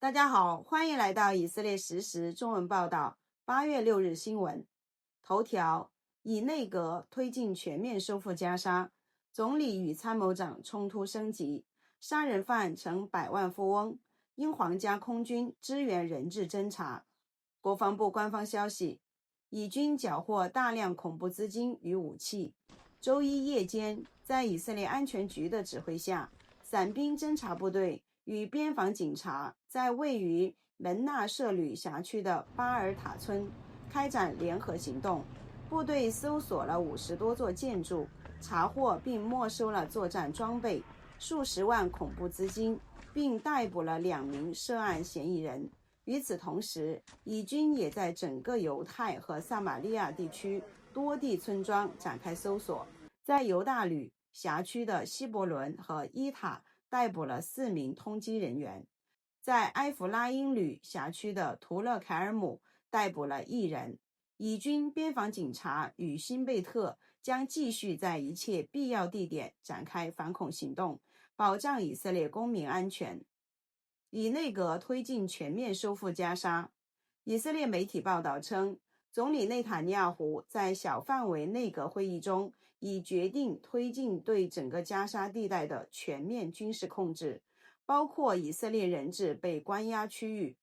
大家好，欢迎来到以色列实时中文报道。8月6日新闻头条：以内阁推进全面收复加沙，总理与参谋长冲突升级，杀人犯成百万富翁，英皇家空军支援人质侦查。国防部官方消息，以军缴获大量恐怖资金与武器。周一夜间，在以色列安全局的指挥下，伞兵侦察部队与边防警察在位于门纳舍旅辖区的巴尔塔村开展联合行动。部队搜索了50多座建筑，查获并没收了作战装备、数十万恐怖资金，并逮捕了2名涉案嫌疑人。与此同时，以军也在整个犹太和撒玛利亚地区多地村庄展开搜索，在犹大旅辖区的希伯伦和伊塔逮捕了4名通缉人员，在埃弗拉因旅辖区的图勒凯尔姆逮捕了1人。以军边防警察与辛贝特将继续在一切必要地点展开反恐行动，保障以色列公民安全。以内阁推进全面收复加沙。以色列媒体报道称，总理内塔尼亚胡在小范围内阁会议中已决定推进对整个加沙地带的全面军事控制，包括以色列人质被关押区域。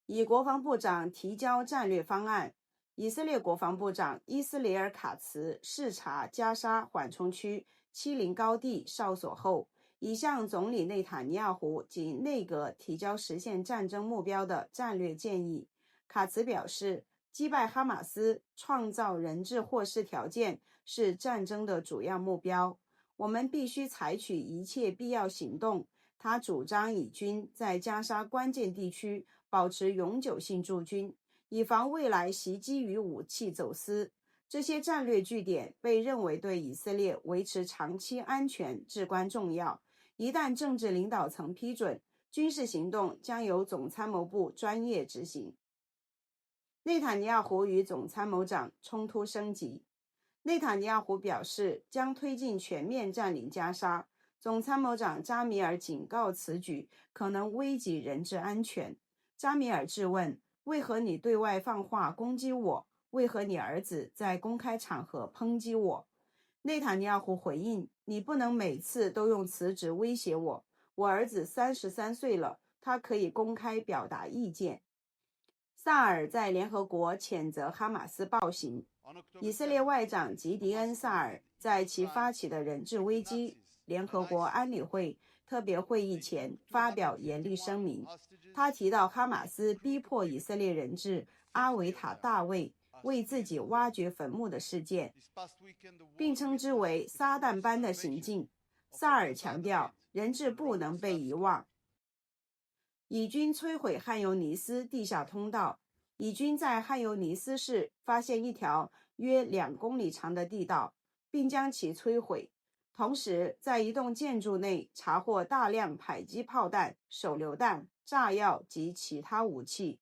以国防部长提交战略方案。以色列国防部长伊斯雷尔·卡茨视察加沙缓冲区欺凌高地哨所后，已向总理内塔尼亚胡及内阁提交实现战争目标的战略建议。卡茨表示，击败哈马斯、创造人质获释条件是战争的主要目标，我们必须采取一切必要行动。他主张以军在加沙关键地区保持永久性驻军，以防未来袭击与武器走私。这些战略据点被认为对以色列维持长期安全至关重要。一旦政治领导层批准，军事行动将由总参谋部专业执行。内塔尼亚胡与总参谋长冲突升级。内塔尼亚胡表示将推进全面占领加沙，总参谋长扎米尔警告此举可能危及人质安全。扎米尔质问，为何你对外放话攻击我？为何你儿子在公开场合抨击我？内塔尼亚胡回应，你不能每次都用辞职威胁我。我儿子33岁了，他可以公开表达意见。萨尔在联合国谴责哈马斯暴行。以色列外长吉迪恩·萨尔在其发起的人质危机联合国安理会特别会议前发表严厉声明。他提到哈马斯逼迫以色列人质阿维塔·大卫为自己挖掘坟墓的事件，并称之为撒旦般的行径。萨尔强调，人质不能被遗忘。以军摧毁汉尤尼斯地下通道。以军在汉尤尼斯市发现一条约2公里长的地道，并将其摧毁。同时，在一栋建筑内查获大量迫击炮弹、手榴弹、炸药及其他武器。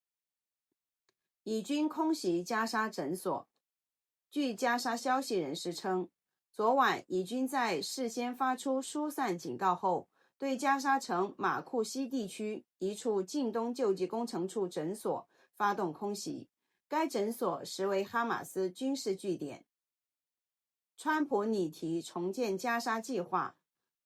以军空袭加沙诊所。据加沙消息人士称，昨晚以军在事先发出疏散警告后，对加沙城马库西地区一处近东救济工程处诊所发动空袭。该诊所实为哈马斯军事据点。川普拟提重建加沙计划。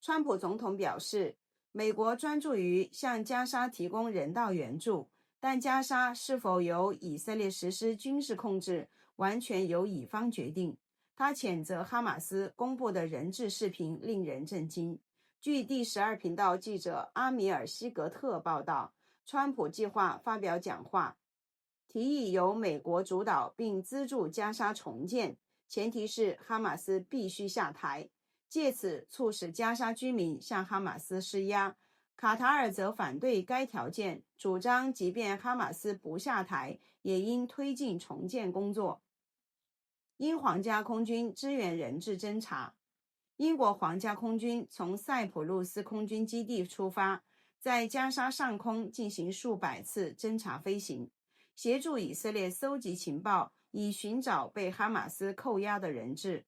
川普总统表示，美国专注于向加沙提供人道援助，但加沙是否由以色列实施军事控制，完全由以方决定。他谴责哈马斯公布的人质视频令人震惊。据第12频道记者阿米尔·希格特报道，川普计划发表讲话，提议由美国主导并资助加沙重建，前提是哈马斯必须下台，借此促使加沙居民向哈马斯施压。卡塔尔则反对该条件，主张即便哈马斯不下台，也应推进重建工作。英皇家空军支援人质侦察。英国皇家空军从塞浦路斯空军基地出发，在加沙上空进行数百次侦察飞行，协助以色列搜集情报，以寻找被哈马斯扣押的人质。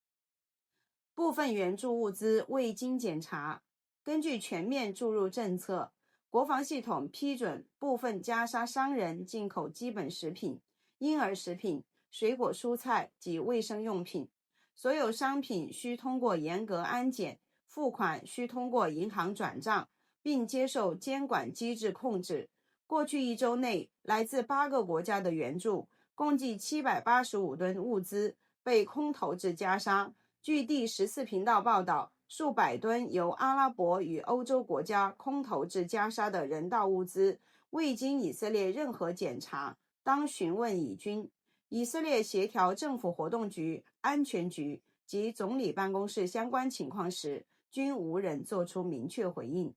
部分援助物资未经检查。根据全面注入政策，国防系统批准部分加沙商人进口基本食品、婴儿食品、水果蔬菜及卫生用品。所有商品需通过严格安检，付款需通过银行转账，并接受监管机制控制。过去1周内，来自8个国家的援助共计785吨物资被空投至加沙。据第14频道报道，数百吨由阿拉伯与欧洲国家空投至加沙的人道物资，未经以色列任何检查，当询问以军。以色列协调政府活动局、安全局及总理办公室相关情况时，均无人作出明确回应。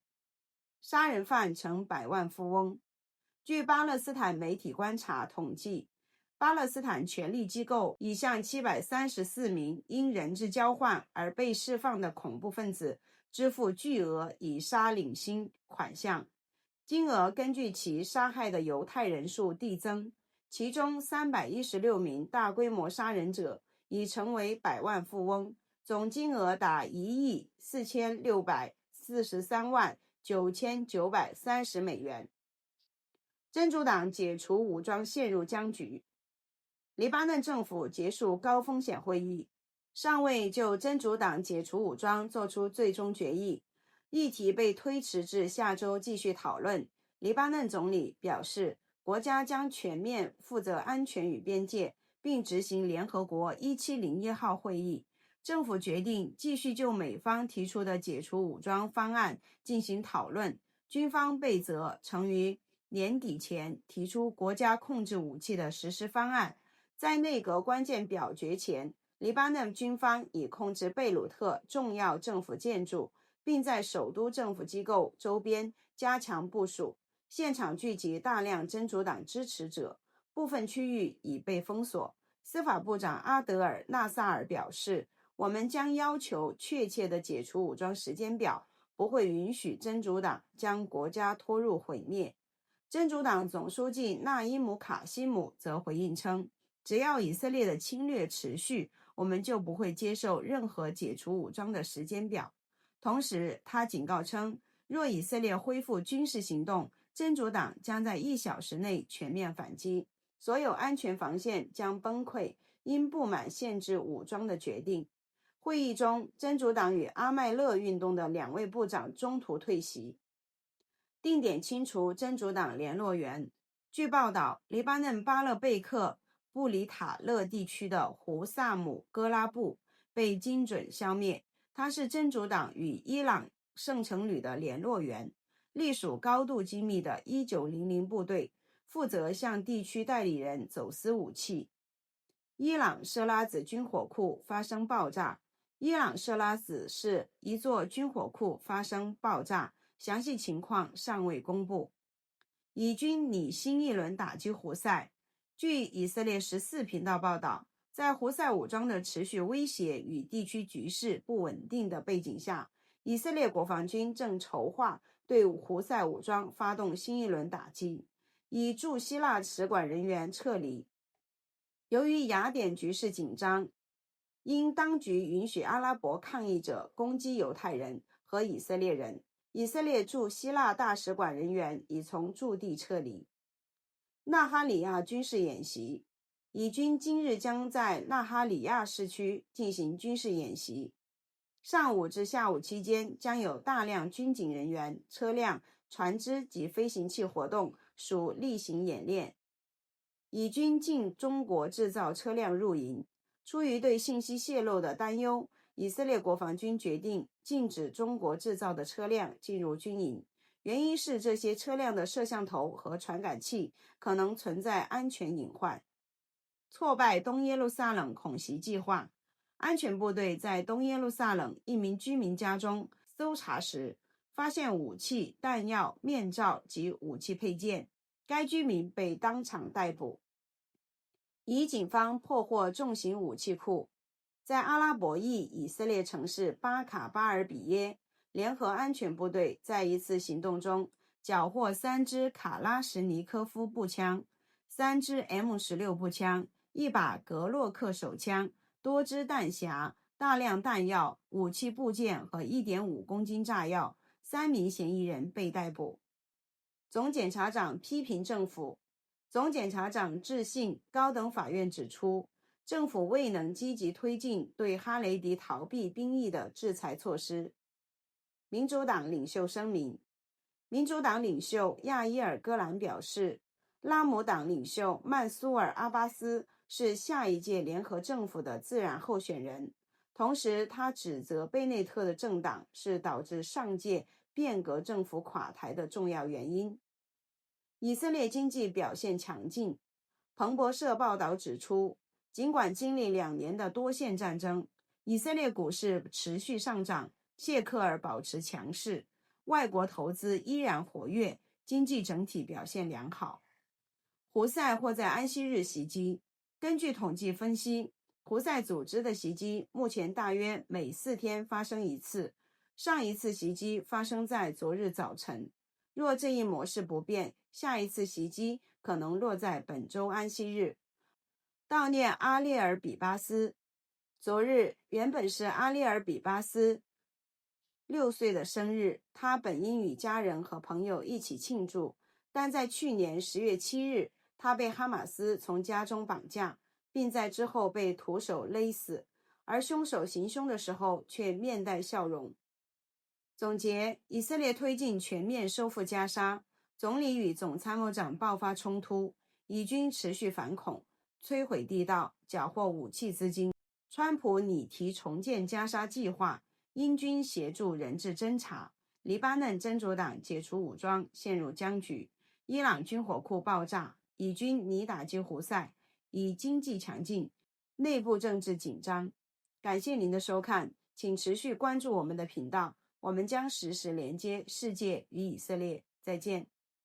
杀人犯成百万富翁。据巴勒斯坦媒体观察统计，巴勒斯坦权力机构已向734名因人质交换而被释放的恐怖分子支付巨额以杀领薪款项，金额根据其杀害的犹太人数递增。其中316名大规模杀人者已成为百万富翁，总金额达146439930美元。真主党解除武装陷入僵局。黎巴嫩政府结束高风险会议，尚未就真主党解除武装作出最终决议，议题被推迟至下周继续讨论。黎巴嫩总理表示，国家将全面负责安全与边界，并执行联合国1701号会议。政府决定继续就美方提出的解除武装方案进行讨论。军方被责曾于年底前提出国家控制武器的实施方案。在内阁关键表决前，黎巴嫩军方已控制贝鲁特重要政府建筑，并在首都政府机构周边加强部署。现场聚集大量真主党支持者，部分区域已被封锁。司法部长阿德尔·纳萨尔表示，我们将要求确切的解除武装时间表，不会允许真主党将国家拖入毁灭。真主党总书记纳伊姆·卡西姆则回应称，只要以色列的侵略持续，我们就不会接受任何解除武装的时间表。同时，他警告称，若以色列恢复军事行动，真主党将在1小时内全面反击，所有安全防线将崩溃，因不满限制武装的决定。会议中，真主党与阿麦勒运动的2位部长中途退席，定点清除真主党联络员。据报道，黎巴嫩巴勒贝克布里塔勒地区的胡萨姆·戈拉布被精准消灭，他是真主党与伊朗圣城旅的联络员，隶属高度机密的1900部队，负责向地区代理人走私武器。伊朗设拉子军火库发生爆炸。伊朗设拉子市一座军火库发生爆炸，详细情况尚未公布。以军拟新一轮打击胡塞。据以色列14频道报道，在胡塞武装的持续威胁与地区局势不稳定的背景下，以色列国防军正筹划对胡塞武装发动新一轮打击，以驻希腊使馆人员撤离。由于雅典局势紧张，因当局允许阿拉伯抗议者攻击犹太人和以色列人，以色列驻希腊大使馆人员已从驻地撤离。纳哈里亚军事演习。以军今日将在纳哈里亚市区进行军事演习，上午至下午期间将有大量军警人员、车辆、船只及飞行器活动，属例行演练。以军禁中国制造车辆入营。出于对信息泄露的担忧，以色列国防军决定禁止中国制造的车辆进入军营，原因是这些车辆的摄像头和传感器可能存在安全隐患。挫败东耶路撒冷恐袭计划。安全部队在东耶路撒冷一名居民家中搜查时，发现武器、弹药、面罩及武器配件，该居民被当场逮捕。以警方破获重型武器库。在阿拉伯裔以色列城市巴卡巴尔比耶，联合安全部队在一次行动中缴获3支卡拉什尼科夫步枪、3支 M16 步枪、1把格洛克手枪、多支弹匣、大量弹药、武器部件和1.5公斤炸药。3名嫌疑人被逮捕。总检察长批评政府。总检察长致信高等法院指出，政府未能积极推进对哈雷迪逃避兵役的制裁措施。民主党领袖声明。民主党领袖亚伊尔·戈兰表示，拉姆党领袖曼苏尔·阿巴斯是下一届联合政府的自然候选人，同时他指责贝内特的政党是导致上届变革政府垮台的重要原因。以色列经济表现强劲。彭博社报道指出，尽管经历2年的多线战争，以色列股市持续上涨，谢克尔保持强势，外国投资依然活跃，经济整体表现良好。胡塞或在安息日袭击。根据统计分析，胡塞组织的袭击目前大约每4天发生一次，上一次袭击发生在昨日早晨。若这一模式不变，下一次袭击可能落在本周安息日。悼念阿列尔·比巴斯。昨日原本是阿列尔·比巴斯6岁的生日，他本应与家人和朋友一起庆祝，但在去年10月7日，他被哈马斯从家中绑架，并在之后被徒手勒死，而凶手行凶的时候却面带笑容。总结：以色列推进全面收复加沙，总理与总参谋长爆发冲突，以军持续反恐，摧毁地道，缴获武器资金。川普拟提重建加沙计划，英军协助人质侦查。黎巴嫩真主党解除武装，陷入僵局。伊朗军火库爆炸，以军拟打击胡塞，以经济强劲，内部政治紧张。感谢您的收看，请持续关注我们的频道，我们将实时连接世界与以色列。再见。